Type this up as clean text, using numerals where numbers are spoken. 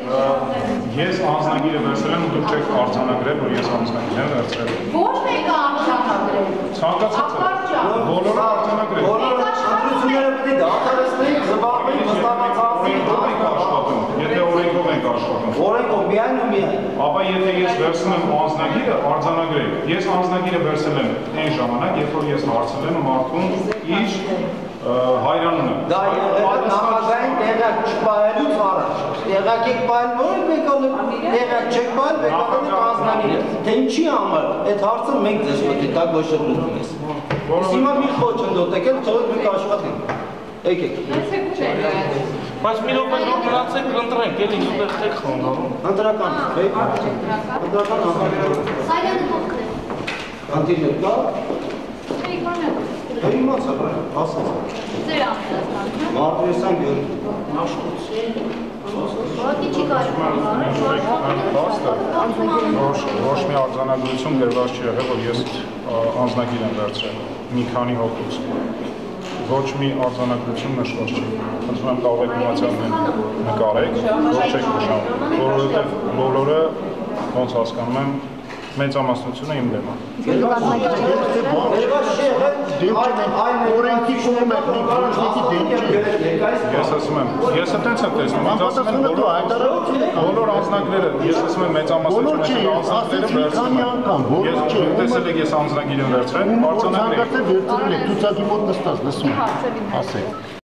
Ես անձնագիրը վերցրել եմ ու դուք չեք արձանագրել, որ ես անձնագիր եմ վերցրել։ Ոչ մեկը արձանագրել։ Ցանկացած բոլորը արձանագրել։ Բոլորը ընտրությունները պետք է դադարեցնեին, զբաղվեին վստահացածին աշխատում։ Եթե օրենքով ենք աշխատում։ Օրենքով միայն ու միայն։ Ապա եթե ես վերցնում եմ անձնագիրը, արձանագրեք։ Ես անձնագիրը վերցել եմ այն ժամանակ, երբ որ ես հարցրել եմ մարդուն իր հայրանունը։ Դա եղել նախագահային տեղակ չպահելուց առաջ։ Տեղակ եք պահել, որ եք տեղակ չեք պահել, եկալել անձնագիրը։ Թե ինչի համար, այդ հարցը մենք ձեզ պետք է տակ ոչ շփոթում ես։ Հիմա մի խոչ ընդոտեք էլ, թողեք դուք աշխատեք։ Եկեք։ Բայց մի րոպե դուք մնացեք ընտրենք, էլի դուք եք խնդրում։ Ընտրական, ընտրական անհարմար։ Սայլանը փոխել։ Կանտինը կա։ Չէ, իմացա, ասած։ Ձեր ամենասանքը։ Մարտիրոսյան Գյորգի։ Որտի չի կարում։ Ոչ մի արձանագրություն գրված չի եղել, որ ես անձնագիր եմ վերցրել մի քանի հոգուց։ Ոչ մի արձանագրություն նշված չի։ Խնդրում եմ կարող եք իմացիան նկարեք, ոչ չեք նշանակում, որովհետև բոլորը ոնց հասկանում եմ մեծամասնությունը իմ դեմ է։ Օրենքի կողմ եք, որոշակի դեմ չի։ Ես ասում եմ, ես այդպես եմ տեսնում, բոլոր անձնագրերը, ես ասում եմ մեծամասնությունը անձնագրերը վերցնում եմ։ Ես տեսել եք ես անձնագիր եմ վերցրել, արձանագրել եք։ Ցուցակի մոտ նստած լսում եմ։ Ասեք։